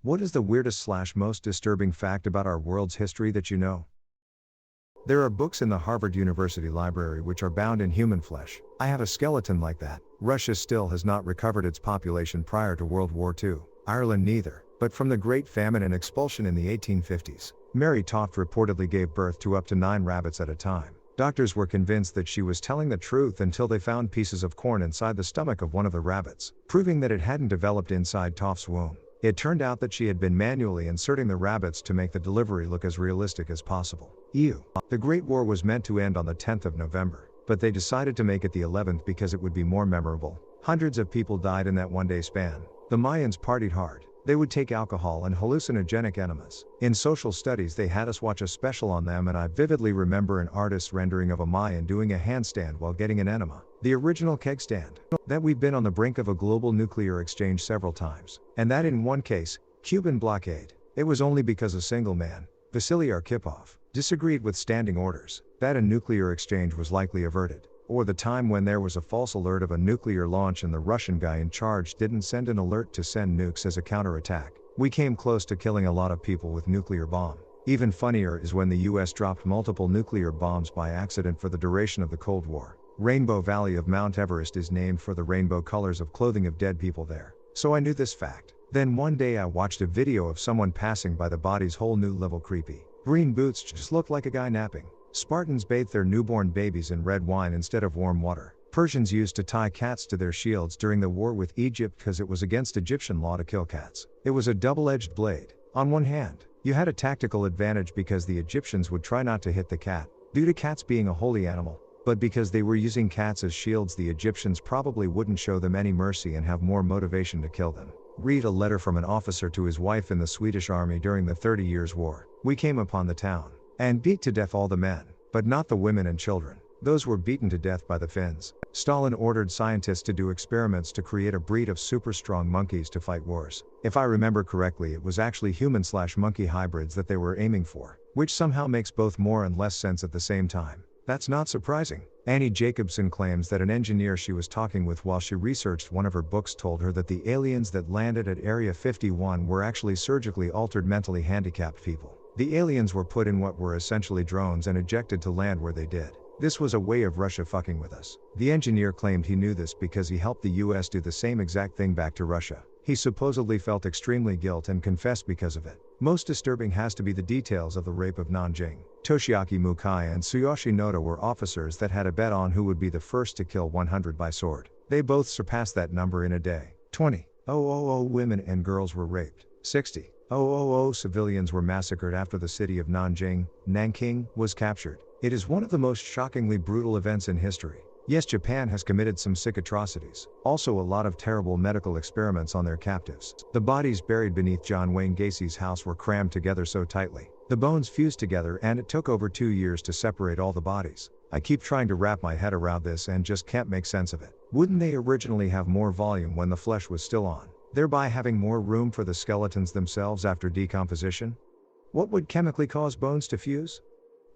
What is the weirdest/most disturbing fact about our world's history that you know? There are books in the Harvard University Library which are bound in human flesh. I have a skeleton like that. Russia still has not recovered its population prior to World War II. Ireland neither. But from the Great Famine and expulsion in the 1850s, Mary Toft reportedly gave birth to up to 9 rabbits at a time. Doctors were convinced that she was telling the truth until they found pieces of corn inside the stomach of one of the rabbits, proving that it hadn't developed inside Toft's womb. It turned out that she had been manually inserting the rabbits to make the delivery look as realistic as possible. Ew. The Great War was meant to end on the 10th of November, but they decided to make it the 11th because it would be more memorable. Hundreds of people died in that one-day span. The Mayans partied hard. They would take alcohol and hallucinogenic enemas. In social studies they had us watch a special on them, and I vividly remember an artist's rendering of a Mayan doing a handstand while getting an enema. The original keg stand. That we've been on the brink of a global nuclear exchange several times. And that in one case, Cuban blockade. It was only because a single man, Vasily Arkhipov, disagreed with standing orders, that a nuclear exchange was likely averted. Or the time when there was a false alert of a nuclear launch and the Russian guy in charge didn't send an alert to send nukes as a counterattack. We came close to killing a lot of people with nuclear bomb. Even funnier is when the US dropped multiple nuclear bombs by accident for the duration of the Cold War. Rainbow Valley of Mount Everest is named for the rainbow colors of clothing of dead people there. So I knew this fact. Then one day I watched a video of someone passing by the body's whole new level creepy. Green boots just looked like a guy napping. Spartans bathed their newborn babies in red wine instead of warm water. Persians used to tie cats to their shields during the war with Egypt because it was against Egyptian law to kill cats. It was a double-edged blade. On one hand, you had a tactical advantage because the Egyptians would try not to hit the cat, due to cats being a holy animal. But because they were using cats as shields, the Egyptians probably wouldn't show them any mercy and have more motivation to kill them. Read a letter from an officer to his wife in the Swedish army during the 30 Years' War. We came upon the town and beat to death all the men, but not the women and children. Those were beaten to death by the Finns. Stalin ordered scientists to do experiments to create a breed of super strong monkeys to fight wars. If I remember correctly, it was actually human/monkey hybrids that they were aiming for, which somehow makes both more and less sense at the same time. That's not surprising. Annie Jacobsen claims that an engineer she was talking with while she researched one of her books told her that the aliens that landed at Area 51 were actually surgically altered mentally handicapped people. The aliens were put in what were essentially drones and ejected to land where they did. This was a way of Russia fucking with us. The engineer claimed he knew this because he helped the US do the same exact thing back to Russia. He supposedly felt extremely guilt and confessed because of it. Most disturbing has to be the details of the rape of Nanjing. Toshiaki Mukai and Tsuyoshi Noda were officers that had a bet on who would be the first to kill 100 by sword. They both surpassed that number in a day. 20,000 women and girls were raped. 60,000 civilians were massacred after the city of Nanking, was captured. It is one of the most shockingly brutal events in history. Yes, Japan has committed some sick atrocities. Also a lot of terrible medical experiments on their captives. The bodies buried beneath John Wayne Gacy's house were crammed together so tightly. The bones fused together and it took over 2 years to separate all the bodies. I keep trying to wrap my head around this and just can't make sense of it. Wouldn't they originally have more volume when the flesh was still on, thereby having more room for the skeletons themselves after decomposition? What would chemically cause bones to fuse?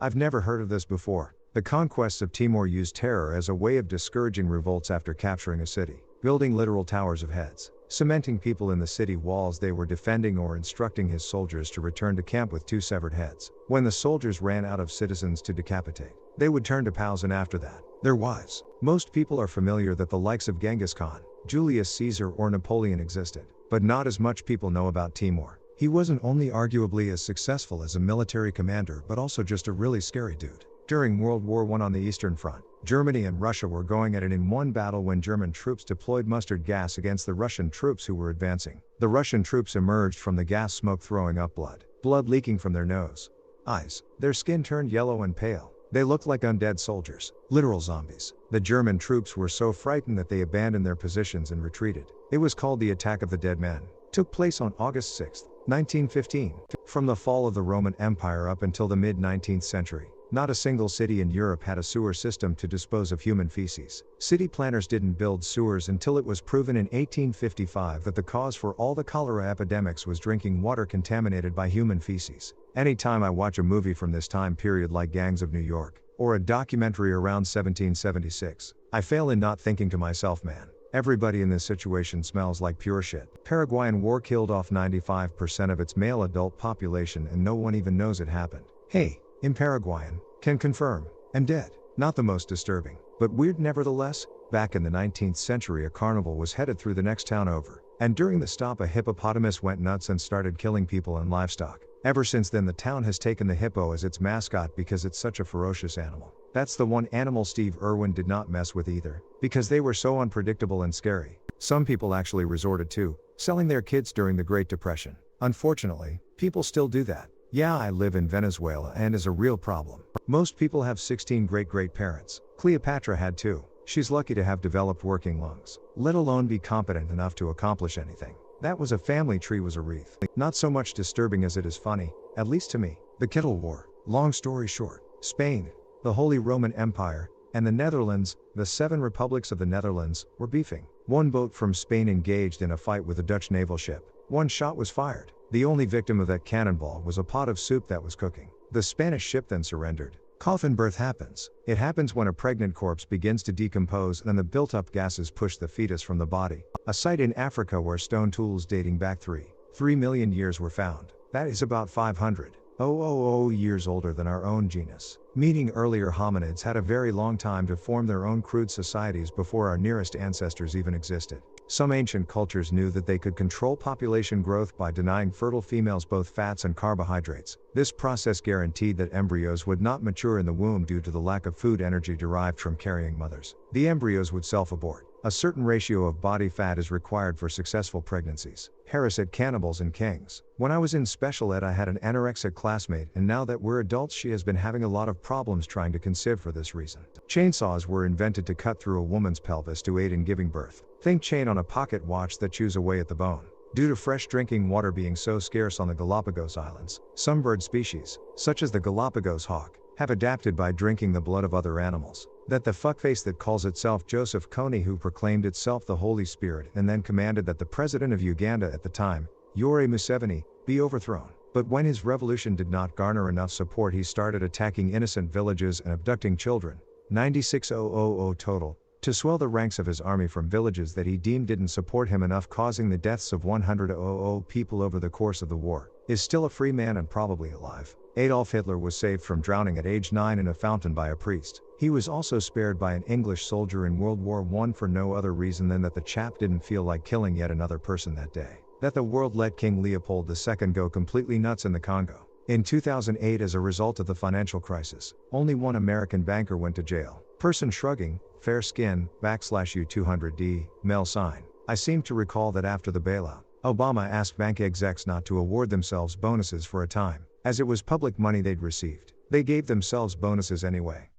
I've never heard of this before. The conquests of Timur used terror as a way of discouraging revolts after capturing a city, building literal towers of heads, cementing people in the city walls they were defending, or instructing his soldiers to return to camp with 2 severed heads. When the soldiers ran out of citizens to decapitate, they would turn to POWs and after that, their wives. Most people are familiar that the likes of Genghis Khan, Julius Caesar or Napoleon existed, but not as much people know about Timur. He wasn't only arguably as successful as a military commander but also just a really scary dude. During World War I on the Eastern Front, Germany and Russia were going at it in one battle when German troops deployed mustard gas against the Russian troops who were advancing. The Russian troops emerged from the gas smoke throwing up blood leaking from their nose, eyes. Their skin turned yellow and pale. They looked like undead soldiers, literal zombies. The German troops were so frightened that they abandoned their positions and retreated. It was called the Attack of the Dead Men. Took place on August 6, 1915. From the fall of the Roman Empire up until the mid-19th century, not a single city in Europe had a sewer system to dispose of human feces. City planners didn't build sewers until it was proven in 1855 that the cause for all the cholera epidemics was drinking water contaminated by human feces. Anytime I watch a movie from this time period like Gangs of New York, or a documentary around 1776, I fail in not thinking to myself, man, Everybody in this situation smells like pure shit. Paraguayan war killed off 95% of its male adult population and no one even knows it happened. Hey, in Paraguayan, can confirm, am dead. Not the most disturbing, but weird nevertheless. Back in the 19th century a carnival was headed through the next town over, and during the stop a hippopotamus went nuts and started killing people and livestock. Ever since then the town has taken the hippo as its mascot because it's such a ferocious animal. That's the one animal Steve Irwin did not mess with either, because they were so unpredictable and scary. Some people actually resorted to selling their kids during the Great Depression. Unfortunately, people still do that. Yeah, I live in Venezuela and is a real problem. Most people have 16 great-great-parents. Cleopatra had 2. She's lucky to have developed working lungs, let alone be competent enough to accomplish anything. That was a family tree was a wreath. Not so much disturbing as it is funny, at least to me. The Kettle War. Long story short, Spain, the Holy Roman Empire, and the Netherlands, the 7 republics of the Netherlands, were beefing. One boat from Spain engaged in a fight with a Dutch naval ship. One shot was fired. The only victim of that cannonball was a pot of soup that was cooking. The Spanish ship then surrendered. Coffin birth happens. It happens when a pregnant corpse begins to decompose and the built-up gases push the fetus from the body. A site in Africa where stone tools dating back 3 million years were found. That is about 500 years older than our own genus. Meaning earlier hominids had a very long time to form their own crude societies before our nearest ancestors even existed. Some ancient cultures knew that they could control population growth by denying fertile females both fats and carbohydrates. This process guaranteed that embryos would not mature in the womb due to the lack of food energy derived from carrying mothers. The embryos would self-abort. A certain ratio of body fat is required for successful pregnancies. Harris at Cannibals and Kings. When I was in special ed I had an anorexic classmate and now that we're adults she has been having a lot of problems trying to conceive for this reason. Chainsaws were invented to cut through a woman's pelvis to aid in giving birth. Think chain on a pocket watch that chews away at the bone. Due to fresh drinking water being so scarce on the Galapagos Islands, some bird species, such as the Galapagos hawk, have adapted by drinking the blood of other animals. That the fuckface that calls itself Joseph Kony who proclaimed itself the Holy Spirit and then commanded that the president of Uganda at the time, Yoweri Museveni, be overthrown. But when his revolution did not garner enough support he started attacking innocent villages and abducting children, 96,000 total, to swell the ranks of his army from villages that he deemed didn't support him enough causing the deaths of 100,000 people over the course of the war, is still a free man and probably alive. Adolf Hitler was saved from drowning at age 9 in a fountain by a priest. He was also spared by an English soldier in World War I for no other reason than that the chap didn't feel like killing yet another person that day. That the world let King Leopold II go completely nuts in the Congo. In 2008 as a result of the financial crisis, only one American banker went to jail. Person shrugging, fair skin, /U200D, male sign. I seem to recall that after the bailout, Obama asked bank execs not to award themselves bonuses for a time, as it was public money they'd received. They gave themselves bonuses anyway.